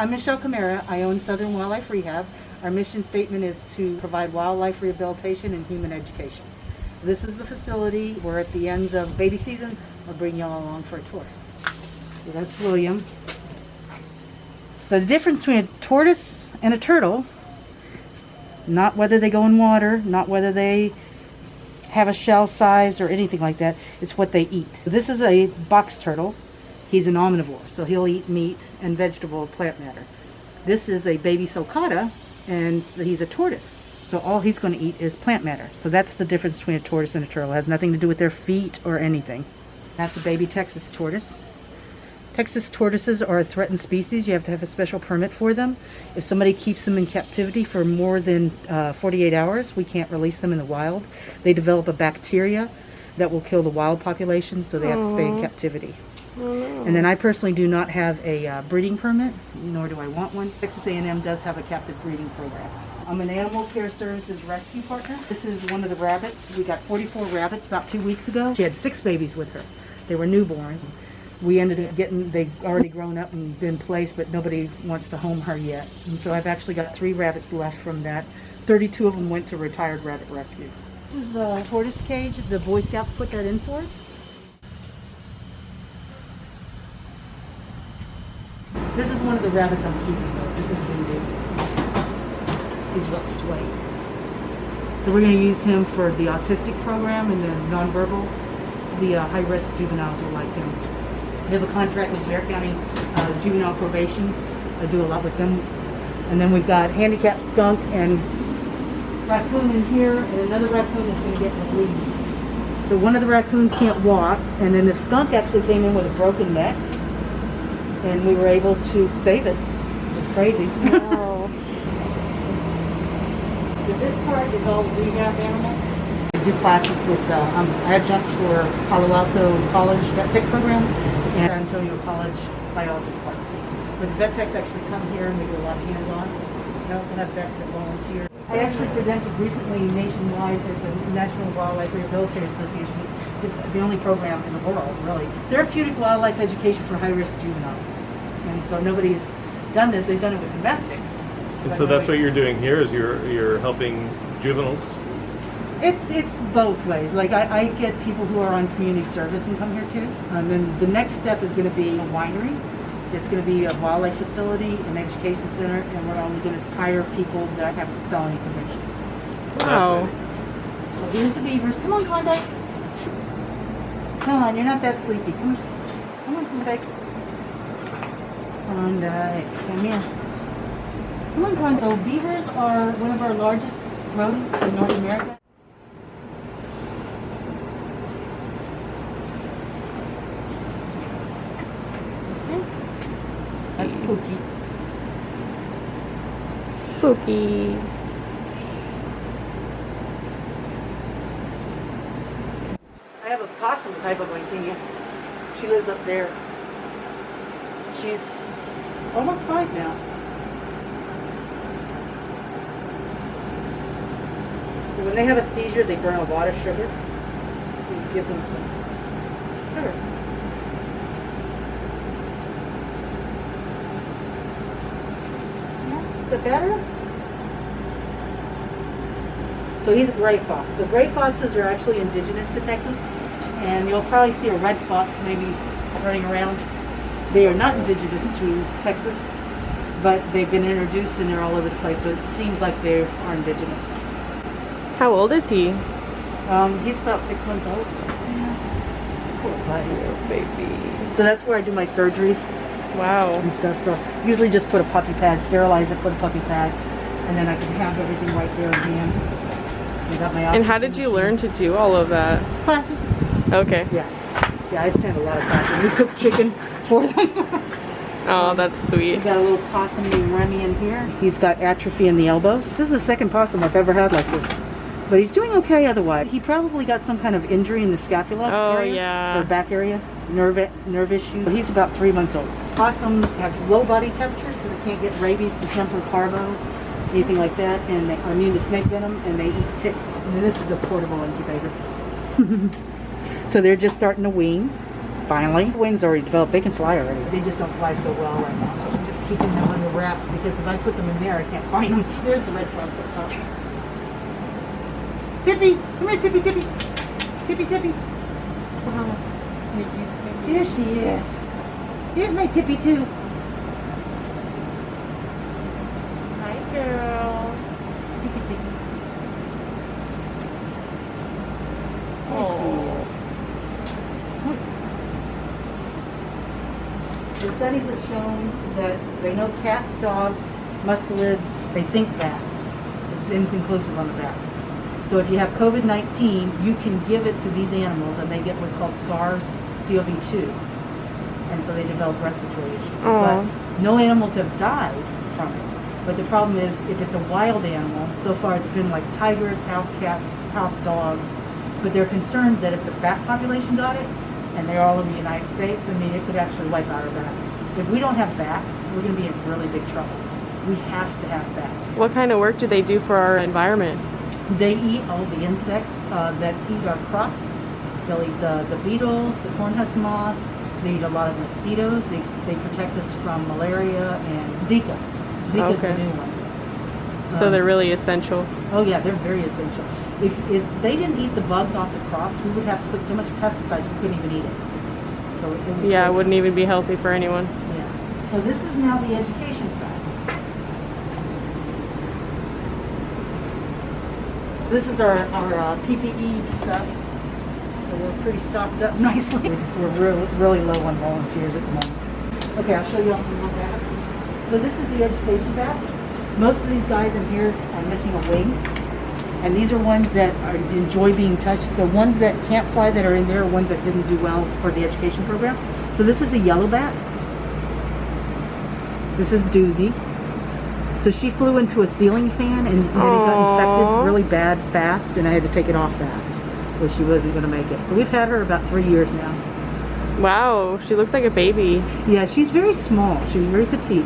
I'm Michelle Camara. I own Southern Wildlife Rehab. Our mission statement is to provide wildlife rehabilitation and human education. This is the facility. We're at the end of baby season. I'll bring y'all along for a tour. So that's William. So the difference between a tortoise and a turtle, not whether they go in water, not whether they have a shell size or anything like that, it's what they eat. This is a box turtle. He's an omnivore, so he'll eat meat and vegetable plant matter. This is a baby sulcata, and he's a tortoise. So all he's going to eat is plant matter. So that's the difference between a tortoise and a turtle. It has nothing to do with their feet or anything. That's a baby Texas tortoise. Texas tortoises are a threatened species. You have to have a special permit for them. If somebody keeps them in captivity for more than 48 hours, we can't release them in the wild. They develop a bacteria that will kill the wild population, so they have to stay in captivity. And then I personally do not have a breeding permit, nor do I want one. Texas A&M does have a captive breeding program. I'm an animal care services rescue partner. This is one of the rabbits. We got 44 rabbits about 2 weeks ago. She had 6 babies with her. They were newborns. We ended up getting, they've already grown up and been placed, but nobody wants to home her yet. And so I've actually got 3 rabbits left from that. 32 of them went to retired rabbit rescue. This is the tortoise cage. The Boy Scouts put that in for us. This is one of the rabbits I'm keeping though. This is Voodoo. He's real sweaty. So we're going to use him for the autistic program and the nonverbals. The high-risk juveniles will like him. We have a contract with Bexar County Juvenile Probation. I do a lot with them. And then we've got handicapped skunk and raccoon in here, and another raccoon is going to get released. So one of the raccoons can't walk, and then the skunk actually came in with a broken neck. And we were able to save it, which is crazy. Wow. So this part is all rehab animals. I do classes with, I'm adjunct for Palo Alto College Vet Tech program and San Antonio College Biology Department. But the vet techs actually come here and we do a lot of hands-on. I also have vets that volunteer. I actually presented recently nationwide at the National Wildlife Rehabilitation Association. It's the only program in the world, really. Therapeutic wildlife education for high-risk juveniles. And so nobody's done this. They've done it with domestics. And so that's what you're doing here, is you're helping juveniles? It's both ways. Like I get people who are on community service and come here too. And the next step is going to be a winery. It's going to be a wildlife facility, an education center, and we're only going to hire people that have felony convictions. Wow. So here's the beavers. Come on, Klondike. Come on, you're not that sleepy. Come on. Come on, Klondike. Klondike, come here. Come on, Klondike. So beavers are one of our largest rodents in North America. Okay. That's Pookie. Spooky. I have a possum type of Glycemia. She lives up there. She's almost 5 now. When they have a seizure, they burn a lot of sugar. So you give them some sugar. Yeah, is that better? So he's a gray fox. So gray foxes are actually indigenous to Texas. And you'll probably see a red fox maybe running around. They are not indigenous to Texas, but they've been introduced and they're all over the place. So it seems like they are indigenous. How old is he? He's about 6 months old. Poor buddy. Oh, baby. So that's where I do my surgeries Wow. and stuff. So usually just put a puppy pad, sterilize it, put a puppy pad, and then I can have everything right there in hand. I got my And how oxygen did you machine. learn to do all of that? Classes? Okay. Yeah. Yeah, I attend a lot of classes. We cook chicken for them. Oh, that's sweet. We got a little possum named Remy in here. He's got atrophy in the elbows. This is the second possum I've ever had like this. But he's doing okay otherwise. He probably got some kind of injury in the scapula area. Yeah. Or back area. Nerve issue. He's about 3 months old. Possums have low body temperature, so they can't get rabies, distemper, parvo, anything like that. And they are immune to snake venom, and they eat ticks. And then this is a portable incubator. So they're just starting to wean. Finally. The wings already developed. They can fly already. They just don't fly so well right now, so we just keeping them under wraps because if I put them in there, I can't find them. There's the red fox up top. Tippy, come here, Tippy, Tippy. Tippy, Tippy. Wow. Sneaky, sneaky. There she is. Here's my Tippy too. Hi, girl. Tippy, Tippy. Oh. The studies have shown that they know cats, dogs, mustelids, they think bats. It's inconclusive on the bats. So if you have COVID-19, you can give it to these animals and they get what's called SARS-CoV-2. And so they develop respiratory issues. Aw. But no animals have died from it. But the problem is, if it's a wild animal, so far it's been like tigers, house cats, house dogs. But they're concerned that if the bat population got it, and they're all in the United States, I mean, it could actually wipe out our bats. If we don't have bats, we're going to be in really big trouble. We have to have bats. What kind of work do they do for our environment? They eat all the insects that eat our crops. They'll eat the beetles, the corn husk moths. They eat a lot of mosquitoes. They protect us from malaria and Zika. Zika's Okay. the new one. So they're really essential. Oh yeah, they're very essential. If they didn't eat the bugs off the crops, we would have to put so much pesticides we couldn't even eat it. So it would Yeah, it poison wouldn't us. even be healthy for anyone. Yeah. So this is now the education side. This is our PPE stuff. So we're pretty stocked up nicely. We're really low on volunteers at the moment. Okay, I'll show you all some more bats. So this is the education bats. Most of these guys in here are missing a wing. And these are ones that enjoy being touched. So ones that can't fly that are in there are ones that didn't do well for the education program. So this is a yellow bat. This is Doozy. So she flew into a ceiling fan and it got infected really bad fast, and I had to take it off fast, or she wasn't going to make it. So we've had her about 3 years now. Wow, she looks like a baby. Yeah, she's very small. She's very petite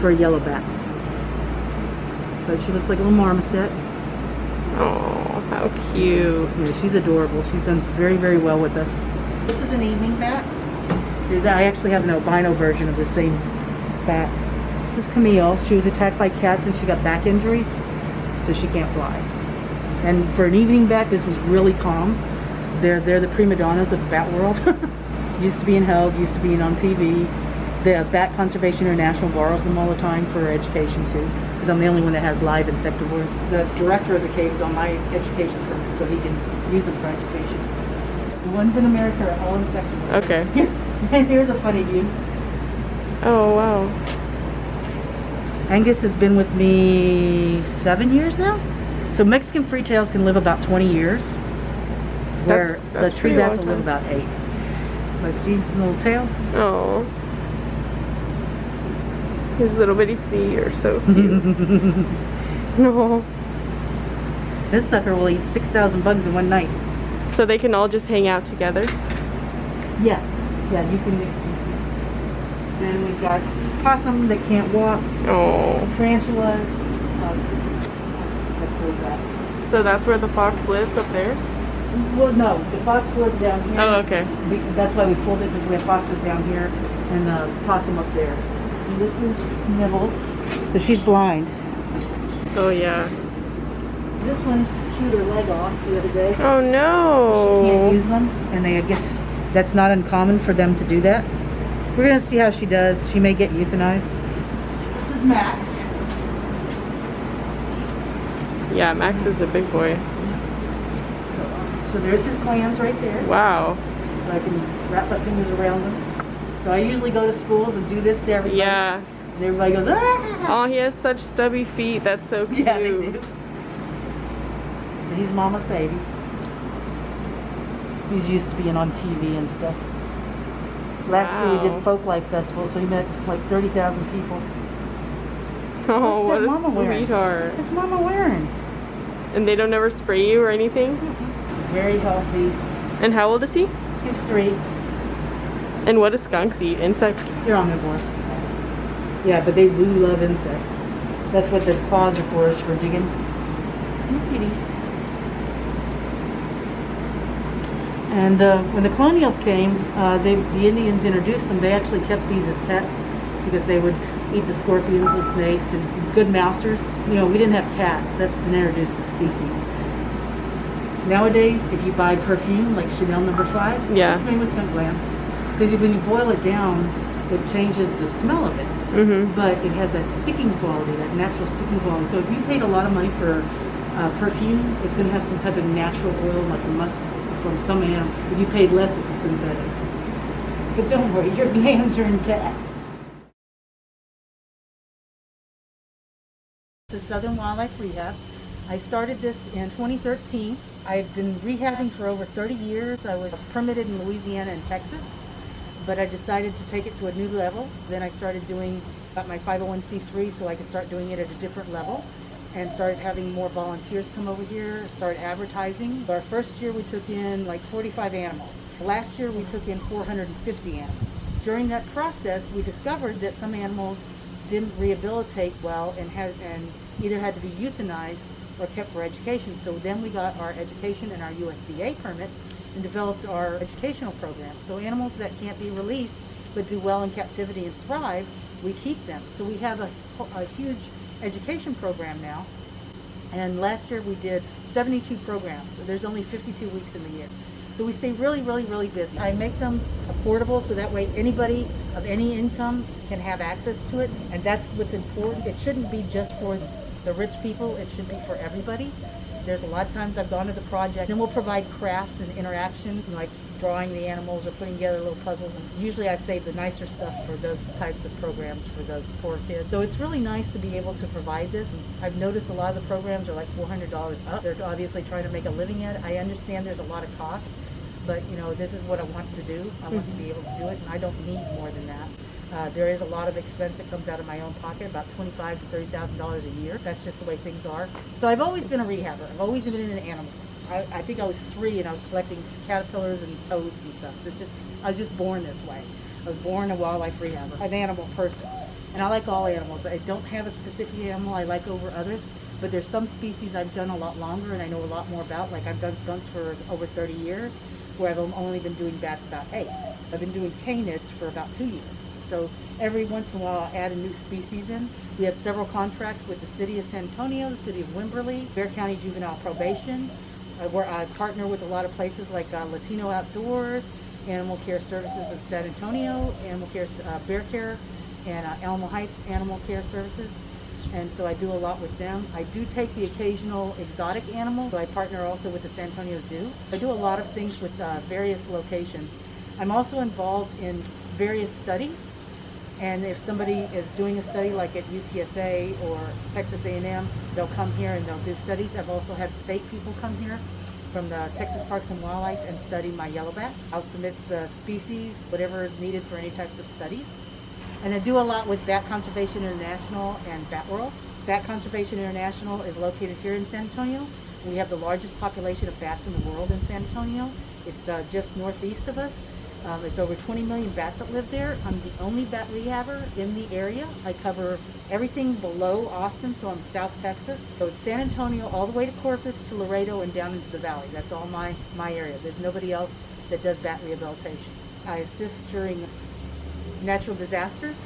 for a yellow bat. But she looks like a little marmoset. Oh, how cute. Yeah, she's adorable. She's done very, very well with us. This is an evening bat. I actually have an albino version of the same bat. This is Camille. She was attacked by cats and she got back injuries, so she can't fly. And for an evening bat, this is really calm. They're the prima donnas of the bat world. Used to being held, used to being on TV. The Bat Conservation International borrows them all the time for education too, because I'm the only one that has live insectivores. The director of the cave is on my education permit, so he can use them for education. The ones in America are all insectivores. Okay. And here's a funny view. Oh, wow. Angus has been with me 7 years now. So Mexican freetails can live about 20 years, where That's the tree pretty bats long will live time. about 8. But see the little tail? Oh. His little bitty feet are so cute. No. This sucker will eat 6,000 bugs in one night. So they can all just hang out together? Yeah, you can mix species. And we've got possum that can't walk, Oh. tarantulas. I pulled that. So that's where the fox lives, up there? Well, no, the fox lived down here. Oh, okay. That's why we pulled it, because we have foxes down here and possum up there. And this is Nibbles. So she's blind. Oh, yeah. This one chewed her leg off the other day. Oh, no. She can't use them, and I guess that's not uncommon for them to do that. We're going to see how she does. She may get euthanized. This is Max. Yeah, Max is a big boy. So there's his glands right there. Wow. So I can wrap my fingers around them. So I usually go to schools and do this to everybody. Yeah. And everybody goes, ah! Oh, he has such stubby feet. That's so cute. Yeah, they do. And he's mama's baby. He's used to being on TV and stuff. Last year we Wow. did Folklife Festival, so he met like 30,000 people. Oh, What's what that a mama wearing? sweetheart. What's mama wearing? And they don't ever spray you or anything? He's very healthy. And how old is he? He's 3. And what do skunks eat? Insects? They're omnivores. Yeah, but they do love insects. That's what the claws are for, is for digging. Kitties. And when the colonials came, the Indians introduced them. They actually kept these as pets because they would eat the scorpions, the snakes, and good mousers. You know, we didn't have cats. That's an introduced species. Nowadays, if you buy perfume like Chanel No. 5, Yeah. it's made with skunk glands. Because when you boil it down, it changes the smell of it. But it has that sticking quality, that natural sticking quality. So if you paid a lot of money for perfume, it's going to have some type of natural oil, like musk from some animal. If you paid less, it's a synthetic. But don't worry, your glands are intact. This is Southern Wildlife Rehab. I started this in 2013. I've been rehabbing for over 30 years. I was permitted in Louisiana and Texas, but I decided to take it to a new level. Then I started got my 501c3 so I could start doing it at a different level, and started having more volunteers come over here, started advertising. Our first year we took in like 45 animals. Last year we took in 450 animals. During that process, we discovered that some animals didn't rehabilitate well and either had to be euthanized or kept for education. So then we got our education and our USDA permit and developed our educational program. So animals that can't be released but do well in captivity and thrive, we keep them. So we have a huge education program now. And last year we did 72 programs. So there's only 52 weeks in the year. So we stay really, really, really busy. I make them affordable so that way anybody of any income can have access to it. And that's what's important. It shouldn't be just for the rich people. It should be for everybody. There's a lot of times I've gone to the project, and we'll provide crafts and interaction, like drawing the animals or putting together little puzzles. And usually I save the nicer stuff for those types of programs for those poor kids. So it's really nice to be able to provide this. I've noticed a lot of the programs are like $400 up. They're obviously trying to make a living at it. I understand there's a lot of cost, but you know, this is what I want to do. I want to be able to do it, and I don't need more than that. There is a lot of expense that comes out of my own pocket, about $25,000 to $30,000 a year. That's just the way things are. So I've always been a rehabber. I've always been into animals. I think I was 3 and I was collecting caterpillars and toads and stuff. So I was just born this way. I was born a wildlife rehabber, an animal person. And I like all animals. I don't have a specific animal I like over others, but there's some species I've done a lot longer and I know a lot more about. Like I've done skunks for over 30 years, where I've only been doing bats about 8. I've been doing canids for about 2 years. So every once in a while I'll add a new species in. We have several contracts with the City of San Antonio, the City of Wimberley, Bexar County Juvenile Probation, where I partner with a lot of places like Latino Outdoors, Animal Care Services of San Antonio, Animal Care, Bear Care, and Alamo Heights Animal Care Services. And so I do a lot with them. I do take the occasional exotic animal, so I partner also with the San Antonio Zoo. I do a lot of things with various locations. I'm also involved in various studies. And if somebody is doing a study like at UTSA or Texas A&M, they'll come here and they'll do studies. I've also had state people come here from the Texas Parks and Wildlife and study my yellow bats. I'll submit species, whatever is needed for any types of studies. And I do a lot with Bat Conservation International and Bat World. Bat Conservation International is located here in San Antonio. We have the largest population of bats in the world in San Antonio. It's just northeast of us. It's over 20 million bats that live there. I'm the only bat rehabber in the area. I cover everything below Austin, so I'm South Texas. So it's San Antonio all the way to Corpus to Laredo and down into the valley. That's all my area. There's nobody else that does bat rehabilitation. I assist during natural disasters.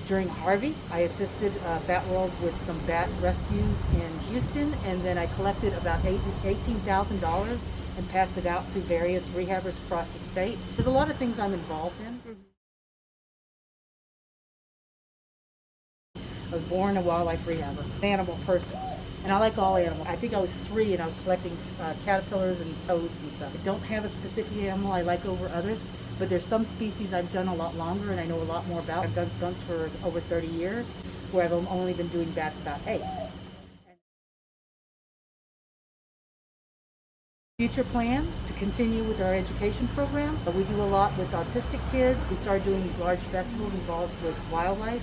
During Harvey, I assisted Bat World with some bat rescues in Houston, and then I collected about $18,000 and passed it out to various rehabbers across the state. There's a lot of things I'm involved in. I was born a wildlife rehabber, an animal person. And I like all animals. I think I was 3 and I was collecting caterpillars and toads and stuff. I don't have a specific animal I like over others, but there's some species I've done a lot longer and I know a lot more about. I've done skunks for over 30 years, where I've only been doing bats about 8. Future plans to continue with our education program. We do a lot with autistic kids. We started doing these large festivals involved with wildlife.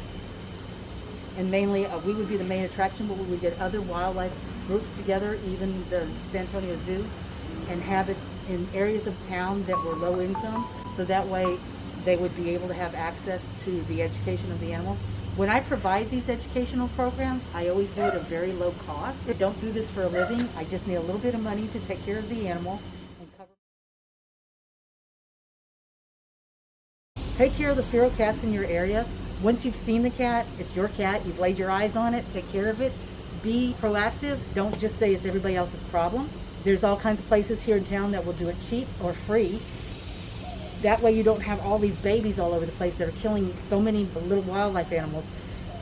And mainly, we would be the main attraction, but we would get other wildlife groups together, even the San Antonio Zoo, and have it in areas of town that were low income, so that way they would be able to have access to the education of the animals. When I provide these educational programs, I always do it at a very low cost. I don't do this for a living. I just need a little bit of money to take care of the animals and take care of the feral cats in your area. Once you've seen the cat, it's your cat, you've laid your eyes on it, take care of it. Be proactive. Don't just say it's everybody else's problem. There's all kinds of places here in town that will do it cheap or free. That way you don't have all these babies all over the place that are killing so many little wildlife animals.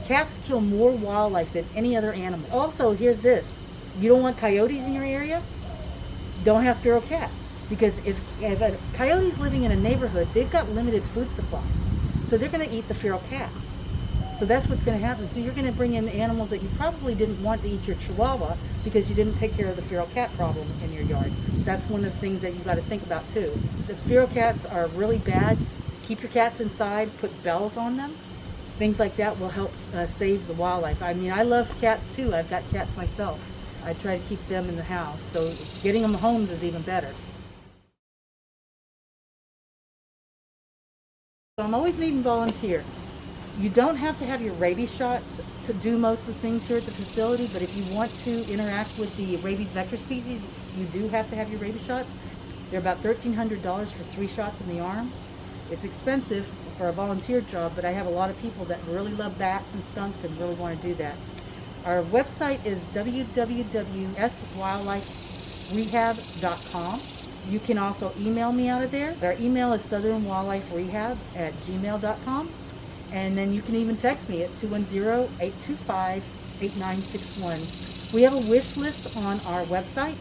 Cats kill more wildlife than any other animal. Also, here's this. You don't want coyotes in your area? Don't have feral cats. Because if a coyote's living in a neighborhood, they've got limited food supply. So they're going to eat the feral cats. So that's what's going to happen. So you're going to bring in animals that you probably didn't want to eat your chihuahua because you didn't take care of the feral cat problem in your yard. That's one of the things that you got to think about too. The feral cats are really bad. Keep your cats inside, put bells on them. Things like that will help save the wildlife. I mean, I love cats too. I've got cats myself. I try to keep them in the house. So getting them homes is even better. So I'm always needing volunteers. You don't have to have your rabies shots to do most of the things here at the facility, but if you want to interact with the rabies vector species, you do have to have your rabies shots. They're about $1,300 for 3 shots in the arm. It's expensive for a volunteer job, but I have a lot of people that really love bats and skunks and really want to do that. Our website is www.swildliferehab.com. You can also email me out of there. Our email is southernwildliferehab@gmail.com. And then you can even text me at 210-825-8961. We have a wish list on our website.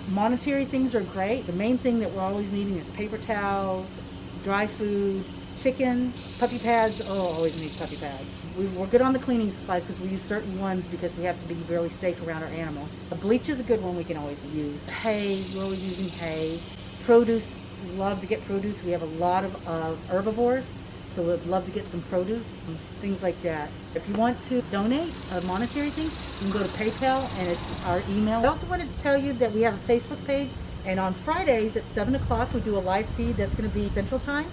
Monetary things are great. The main thing that we're always needing is paper towels, dry food, chicken, puppy pads. Oh, always need puppy pads. We're good on the cleaning supplies because we use certain ones because we have to be really safe around our animals. A bleach is a good one we can always use. Hay, we're always using hay. Produce, we love to get produce. We have a lot of herbivores, so we'd love to get some produce and things like that. If you want to donate a monetary thing, you can go to PayPal and it's our email. I also wanted to tell you that we have a Facebook page, and on Fridays at 7 o'clock we do a live feed that's going to be Central Time,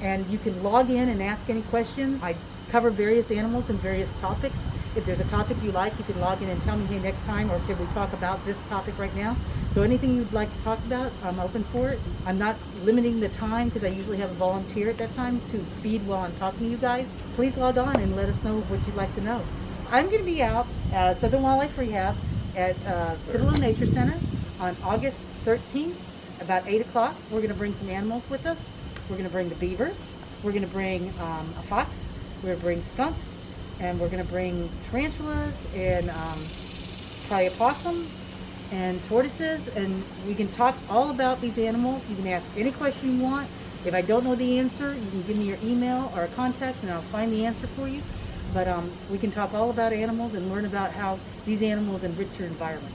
and you can log in and ask any questions. I cover various animals and various topics. If there's a topic you like, you can log in and tell me, hey, next time, or can we talk about this topic right now? So anything you'd like to talk about, I'm open for it. I'm not limiting the time because I usually have a volunteer at that time to feed while I'm talking to you guys. Please log on and let us know what you'd like to know. I'm going to be out at Southern Wildlife Rehab at Citadel Nature Center on August 13th, about 8 o'clock. We're going to bring some animals with us. We're going to bring the beavers. We're going to bring a fox. We're going to bring skunks. And we're going to bring tarantulas and probably a possum and tortoises. And we can talk all about these animals. You can ask any question you want. If I don't know the answer, you can give me your email or a contact and I'll find the answer for you. But we can talk all about animals and learn about how these animals enrich your environment.